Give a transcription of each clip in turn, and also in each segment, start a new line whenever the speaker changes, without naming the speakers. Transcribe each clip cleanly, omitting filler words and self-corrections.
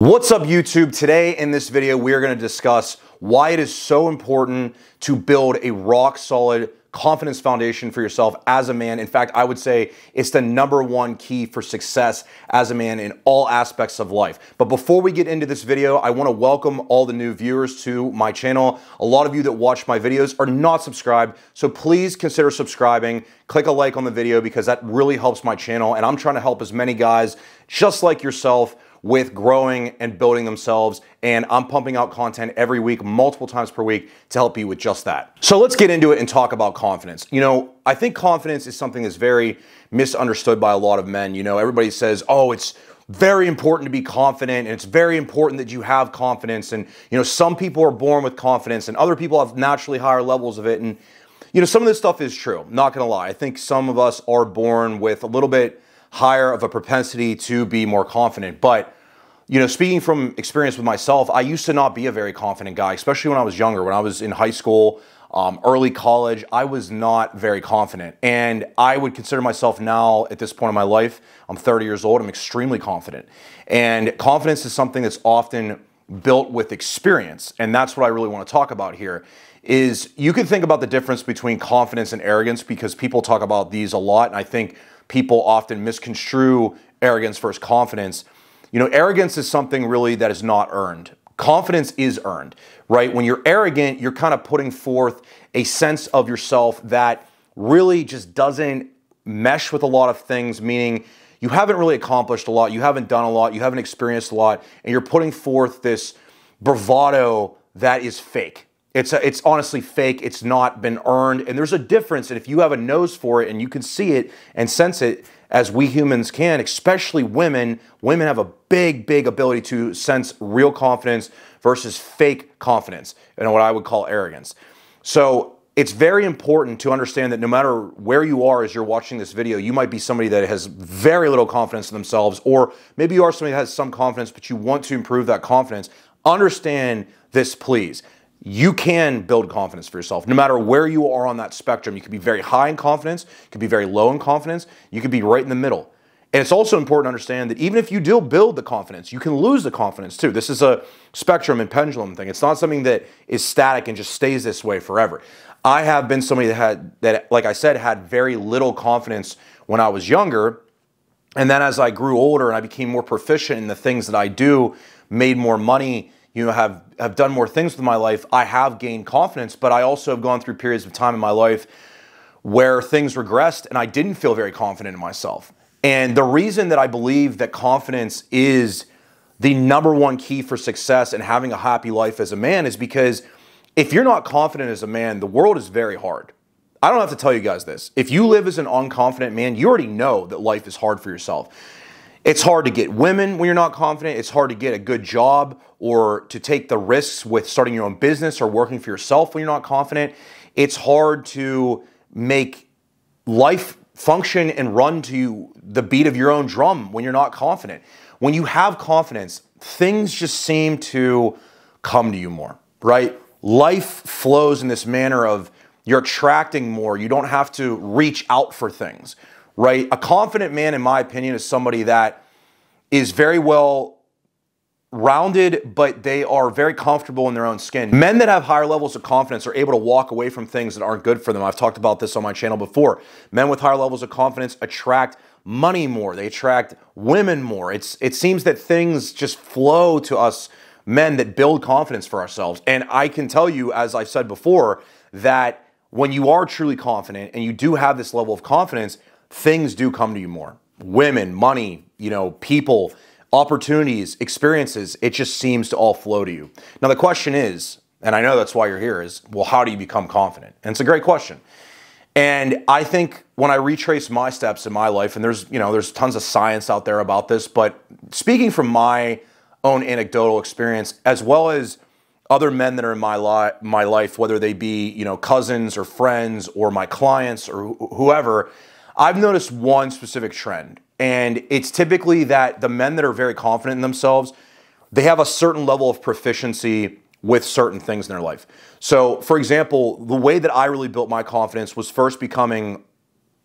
What's up, YouTube? Today in this video, we are going to discuss why it is so important to build a rock solid confidence foundation for yourself as a man. In fact, I would say it's the #1 key for success as a man in all aspects of life. But before we get into this video, I want to welcome all the new viewers to my channel. A lot of you that watch my videos are not subscribed, so please consider subscribing. Click a like on the video because that really helps my channel, and I'm trying to help as many guys just like yourself with growing and building themselves, and I'm pumping out content every week, multiple times per week, to help you with just that. So let's get into it and talk about confidence. You know, I think confidence is something that's very misunderstood by a lot of men. You know, everybody says, oh, it's very important to be confident, and it's very important that you have confidence, and you know, some people are born with confidence and other people have naturally higher levels of it. And you know, some of this stuff is true, not gonna lie. I think some of us are born with a little bit higher of a propensity to be more confident. But, you know, speaking from experience with myself, I used to not be a very confident guy, especially when I was younger. When I was in high school, early college, I was not very confident. And I would consider myself now, at this point in my life, I'm 30 years old, I'm extremely confident. And confidence is something that's often built with experience. And that's what I really want to talk about here. Is you can think about the difference between confidence and arrogance, because people talk about these a lot, and I think people often misconstrue arrogance versus confidence. You know, arrogance is something really that is not earned. Confidence is earned, right? When you're arrogant, you're kind of putting forth a sense of yourself that really just doesn't mesh with a lot of things, meaning you haven't really accomplished a lot, you haven't done a lot, you haven't experienced a lot, and you're putting forth this bravado that is fake. It's honestly fake. It's not been earned. And there's a difference. And if you have a nose for it and you can see it and sense it, as we humans can, especially women, women have a big ability to sense real confidence versus fake confidence, and what I would call arrogance. So it's very important to understand that no matter where you are as you're watching this video, you might be somebody that has very little confidence in themselves, or maybe you are somebody that has some confidence, but you want to improve that confidence. Understand this, please. You can build confidence for yourself. No matter where you are on that spectrum, you can be very high in confidence, you can be very low in confidence, you can be right in the middle. And it's also important to understand that even if you do build the confidence, you can lose the confidence too. This is a spectrum and pendulum thing. It's not something that is static and just stays this way forever. I have been somebody that like I said, had very little confidence when I was younger. And then as I grew older and I became more proficient in the things that I do, made more money, you know, have done more things with my life, I have gained confidence, but I also have gone through periods of time in my life where things regressed and I didn't feel very confident in myself. And the reason that I believe that confidence is the #1 key for success and having a happy life as a man is because if you're not confident as a man, the world is very hard. I don't have to tell you guys this. If you live as an unconfident man, you already know that life is hard for yourself. It's hard to get women when you're not confident. It's hard to get a good job or to take the risks with starting your own business or working for yourself when you're not confident. It's hard to make life function and run to the beat of your own drum when you're not confident. When you have confidence, things just seem to come to you more, right? Life flows in this manner of you're attracting more. You don't have to reach out for things, right? A confident man, in my opinion, is somebody that is very well rounded, but they are very comfortable in their own skin. Men that have higher levels of confidence are able to walk away from things that aren't good for them. I've talked about this on my channel before. Men with higher levels of confidence attract money more. They attract women more. It seems that things just flow to us men that build confidence for ourselves. And I can tell you, as I've said before, that when you are truly confident and you do have this level of confidence, things do come to you more. Women, money, you know, people, opportunities, experiences, it just seems to all flow to you. Now the question is, and I know that's why you're here, is, well, how do you become confident? And it's a great question. And I think when I retrace my steps in my life, and there's tons of science out there about this, but speaking from my own anecdotal experience, as well as other men that are in my life, whether they be, you know, cousins or friends or my clients or whoever, I've noticed one specific trend. And it's typically that the men that are very confident in themselves, they have a certain level of proficiency with certain things in their life. So, for example, the way that I really built my confidence was first becoming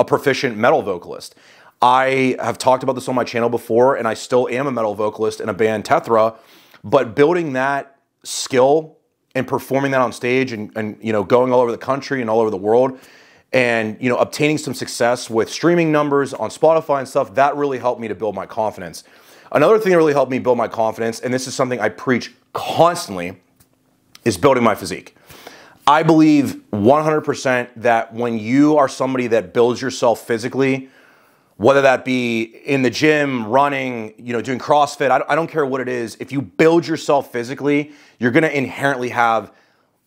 a proficient metal vocalist. I have talked about this on my channel before, and I still am a metal vocalist in a band, Tethra, but building that skill and performing that on stage and you know, going all over the country and all over the world and, you know, obtaining some success with streaming numbers on Spotify and stuff, that really helped me to build my confidence. Another thing that really helped me build my confidence, and this is something I preach constantly, is building my physique. I believe 100% that when you are somebody that builds yourself physically, whether that be in the gym, running, you know, doing CrossFit, I don't care what it is. If you build yourself physically, you're going to inherently have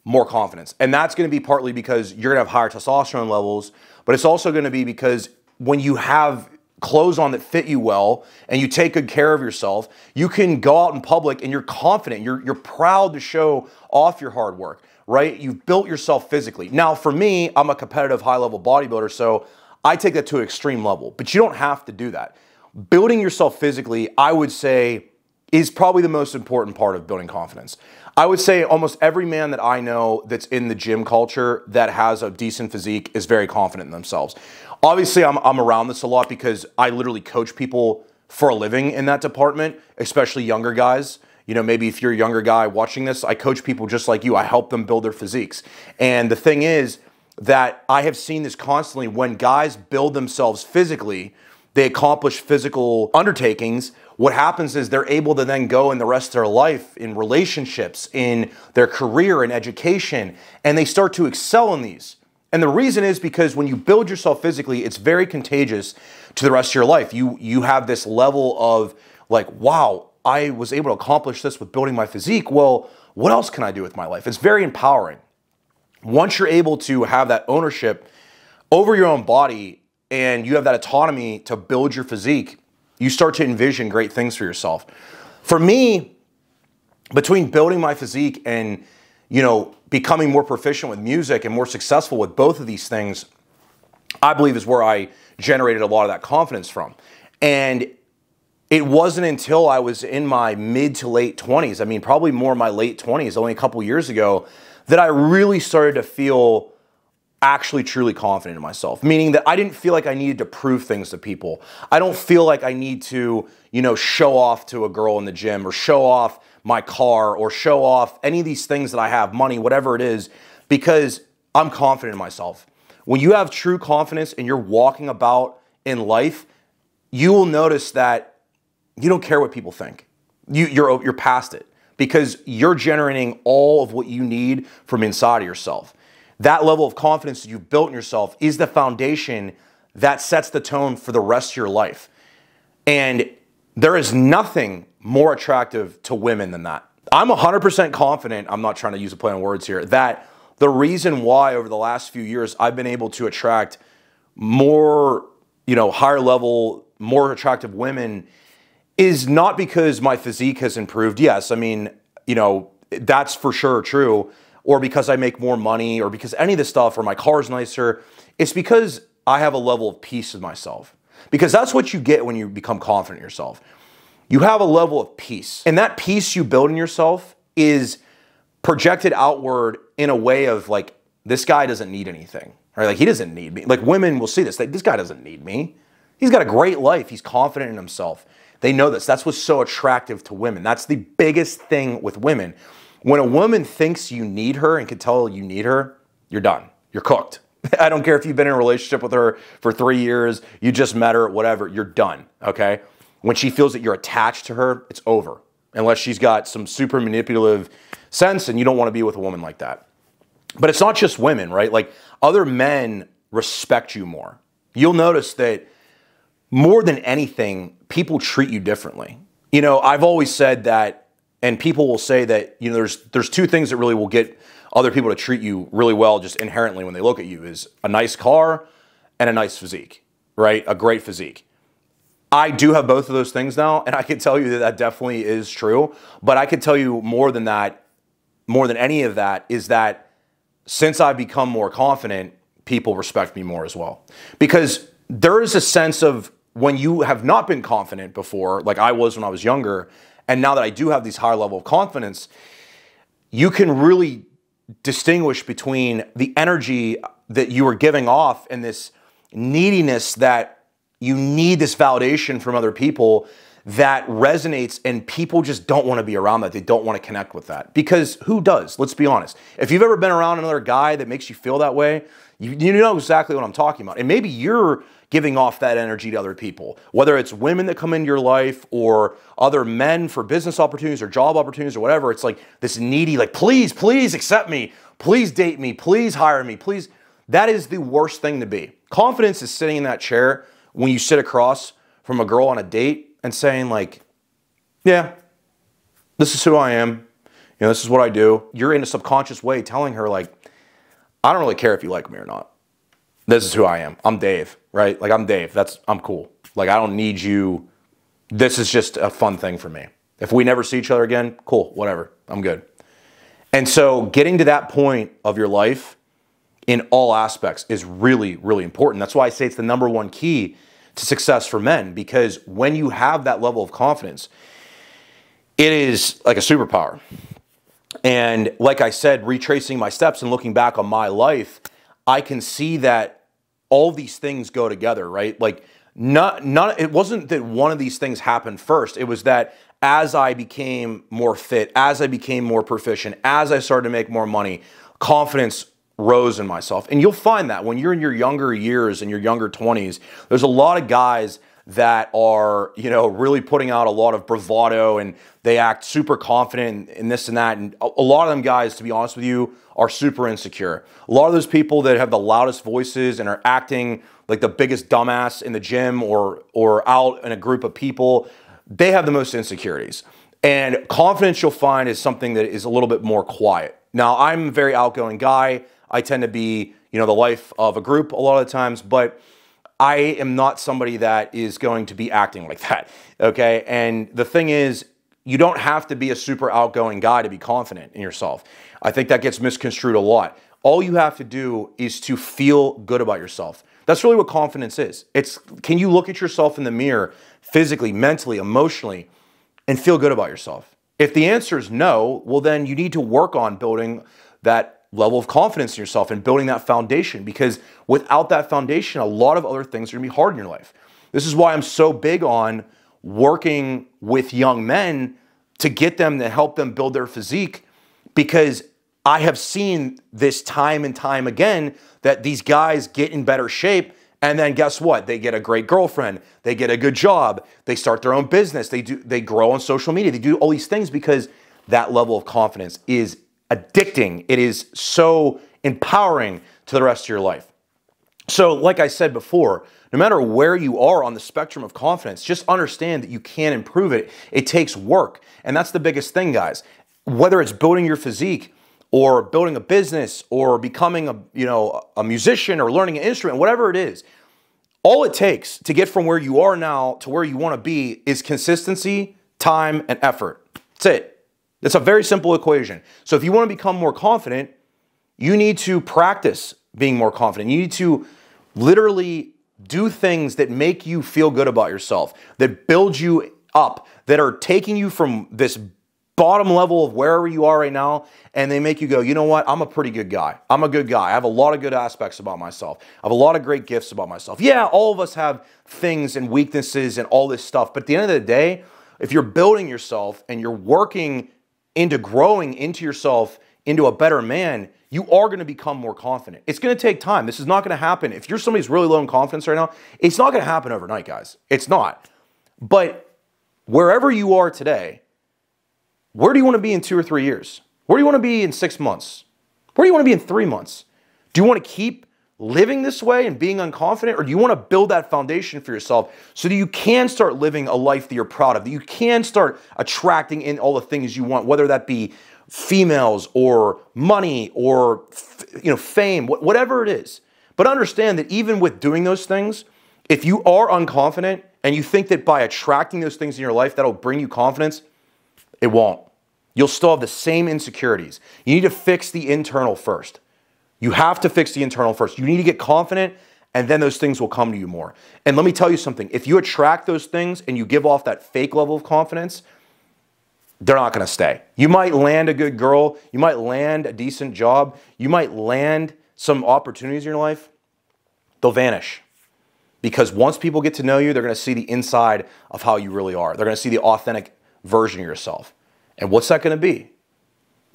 more confidence. And that's going to be partly because you're going to have higher testosterone levels, but it's also going to be because when you have clothes on that fit you well and you take good care of yourself, you can go out in public and you're confident. You're proud to show off your hard work, right? You've built yourself physically. Now, for me, I'm a competitive high-level bodybuilder, so I take that to an extreme level, but you don't have to do that. Building yourself physically, I would say, is probably the most important part of building confidence. I would say almost every man that I know that's in the gym culture that has a decent physique is very confident in themselves. Obviously, I'm around this a lot because I literally coach people for a living in that department, especially younger guys. You know, maybe if you're a younger guy watching this, I coach people just like you. I help them build their physiques. And the thing is that I have seen this constantly. When guys build themselves physically, they accomplish physical undertakings. What happens is they're able to then go in the rest of their life, in relationships, in their career, in education, and they start to excel in these. And the reason is because when you build yourself physically, it's very contagious to the rest of your life. You have this level of like, wow, I was able to accomplish this with building my physique. Well, what else can I do with my life? It's very empowering. Once you're able to have that ownership over your own body and you have that autonomy to build your physique, you start to envision great things for yourself. For me, between building my physique and, you know, becoming more proficient with music and more successful with both of these things, I believe is where I generated a lot of that confidence from. And it wasn't until I was in my mid to late 20s, I mean, probably more my late 20s, only a couple years ago, that I really started to feel actually truly confident in myself, meaning that I didn't feel like I needed to prove things to people. I don't feel like I need to, you know, show off to a girl in the gym or show off my car or show off any of these things that I have, money, whatever it is, because I'm confident in myself. When you have true confidence and you're walking about in life, you will notice that you don't care what people think. You're past it because you're generating all of what you need from inside of yourself. That level of confidence that you've built in yourself is the foundation that sets the tone for the rest of your life. And there is nothing more attractive to women than that. I'm 100% confident, I'm not trying to use a play on words here, that the reason why over the last few years I've been able to attract more, you know, higher level, more attractive women is not because my physique has improved. Yes, I mean, you know, that's for sure true. Or because I make more money, or because any of this stuff, or my car's nicer. It's because I have a level of peace with myself. Because that's what you get when you become confident in yourself. You have a level of peace. And that peace you build in yourself is projected outward in a way of like, this guy doesn't need anything. Right? Like, he doesn't need me. Like, women will see this. Like, this guy doesn't need me. He's got a great life. He's confident in himself. They know this. That's what's so attractive to women. That's the biggest thing with women. When a woman thinks you need her and can tell you need her, you're done. You're cooked. I don't care if you've been in a relationship with her for 3 years, you just met her, whatever, you're done, okay? When she feels that you're attached to her, it's over. Unless she's got some super manipulative sense and you don't want to be with a woman like that. But it's not just women, right? Like, other men respect you more. You'll notice that more than anything, people treat you differently. You know, I've always said that, and people will say that, you know, there's two things that really will get other people to treat you really well just inherently when they look at you, is a nice car and a nice physique, right? A great physique. I do have both of those things now, and I can tell you that that definitely is true. But I can tell you more than that, more than any of that, is that since I've become more confident, people respect me more as well. Because there is a sense of when you have not been confident before, like I was when I was younger, and now that I do have these higher level of confidence, you can really distinguish between the energy that you are giving off and this neediness that you need this validation from other people that resonates, and people just don't want to be around that. They don't want to connect with that, because who does? Let's be honest. If you've ever been around another guy that makes you feel that way, you know exactly what I'm talking about. And maybe you're giving off that energy to other people, whether it's women that come into your life or other men for business opportunities or job opportunities or whatever. It's like this needy, like, please, please accept me. Please date me. Please hire me. Please. That is the worst thing to be. Confidence is sitting in that chair when you sit across from a girl on a date and saying, like, yeah, this is who I am. You know, this is what I do. You're in a subconscious way telling her, like, I don't really care if you like me or not. This is who I am. I'm Dave, right? Like, I'm Dave. I'm cool. Like, I don't need you. This is just a fun thing for me. If we never see each other again, cool, whatever. I'm good. And so getting to that point of your life in all aspects is really, really important. That's why I say it's the #1 key to success for men, because when you have that level of confidence, it is like a superpower. And like I said, retracing my steps and looking back on my life, I can see that all these things go together, right? Like, it wasn't that one of these things happened first. It was that as I became more fit, as I became more proficient, as I started to make more money, confidence rose in myself. And you'll find that when you're in your younger years, in your younger 20s, there's a lot of guys that are, you know, really putting out a lot of bravado, and they act super confident in this and that. And a lot of them guys, to be honest with you, are super insecure. A lot of those people that have the loudest voices and are acting like the biggest dumbass in the gym or out in a group of people, they have the most insecurities. And confidence, you'll find, is something that is a little bit more quiet. Now, I'm a very outgoing guy. I tend to be, you know, the life of a group a lot of the times, but I am not somebody that is going to be acting like that, okay? And the thing is, you don't have to be a super outgoing guy to be confident in yourself. I think that gets misconstrued a lot. All you have to do is to feel good about yourself. That's really what confidence is. It's, can you look at yourself in the mirror physically, mentally, emotionally, and feel good about yourself? If the answer is no, well, then you need to work on building that level of confidence in yourself and building that foundation, because without that foundation, a lot of other things are gonna be hard in your life. This is why I'm so big on working with young men to get them, to help them build their physique, because I have seen this time and time again that these guys get in better shape, and then guess what? They get a great girlfriend, they get a good job, they start their own business, they grow on social media, they do all these things because that level of confidence is addicting. It is so empowering to the rest of your life. So like I said before, no matter where you are on the spectrum of confidence, just understand that you can improve it. It takes work. And that's the biggest thing, guys. Whether it's building your physique or building a business or becoming a musician or learning an instrument, whatever it is, all it takes to get from where you are now to where you want to be is consistency, time, and effort. That's it. It's a very simple equation. So if you want to become more confident, you need to practice being more confident. You need to literally do things that make you feel good about yourself, that build you up, that are taking you from this bottom level of wherever you are right now, and they make you go, you know what? I'm a pretty good guy. I'm a good guy. I have a lot of good aspects about myself. I have a lot of great gifts about myself. Yeah, all of us have things and weaknesses and all this stuff, but at the end of the day, if you're building yourself and you're working into growing into yourself, into a better man, you are going to become more confident. It's going to take time. This is not going to happen. If you're somebody who's really low in confidence right now, it's not going to happen overnight, guys. It's not. But wherever you are today, where do you want to be in 2 or 3 years? Where do you want to be in 6 months? Where do you want to be in 3 months? Do you want to keep living this way and being unconfident, or do you want to build that foundation for yourself so that you can start living a life that you're proud of, that you can start attracting in all the things you want, whether that be females or money or fame, whatever it is. But understand that even with doing those things, if you are unconfident and you think that by attracting those things in your life that'll bring you confidence, it won't. You'll still have the same insecurities. You need to fix the internal first. You have to fix the internal first. You need to get confident, and then those things will come to you more. And let me tell you something. If you attract those things and you give off that fake level of confidence, they're not going to stay. You might land a good girl. You might land a decent job. You might land some opportunities in your life. They'll vanish. Because once people get to know you, they're going to see the inside of how you really are. They're going to see the authentic version of yourself. And what's that going to be?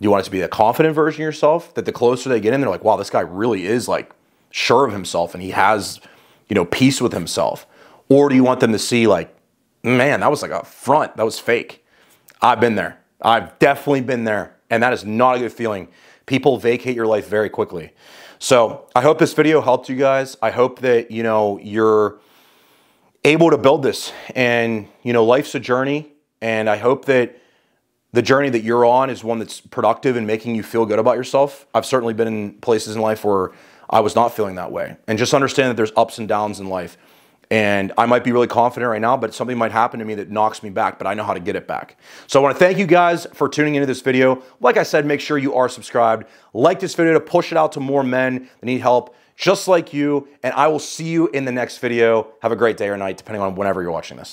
You want it to be a confident version of yourself that the closer they get in, they're like, wow, this guy really is like sure of himself and he has, you know, peace with himself. Or do you want them to see like, man, that was like a front, that was fake. I've been there. I've definitely been there. And that is not a good feeling. People vacate your life very quickly. So I hope this video helped you guys. I hope that, you know, you're able to build this, and, you know, life's a journey. And I hope that the journey that you're on is one that's productive and making you feel good about yourself. I've certainly been in places in life where I was not feeling that way. And just understand that there's ups and downs in life. And I might be really confident right now, but something might happen to me that knocks me back, but I know how to get it back. So I want to thank you guys for tuning into this video. Like I said, make sure you are subscribed. Like this video to push it out to more men that need help just like you. And I will see you in the next video. Have a great day or night, depending on whenever you're watching this.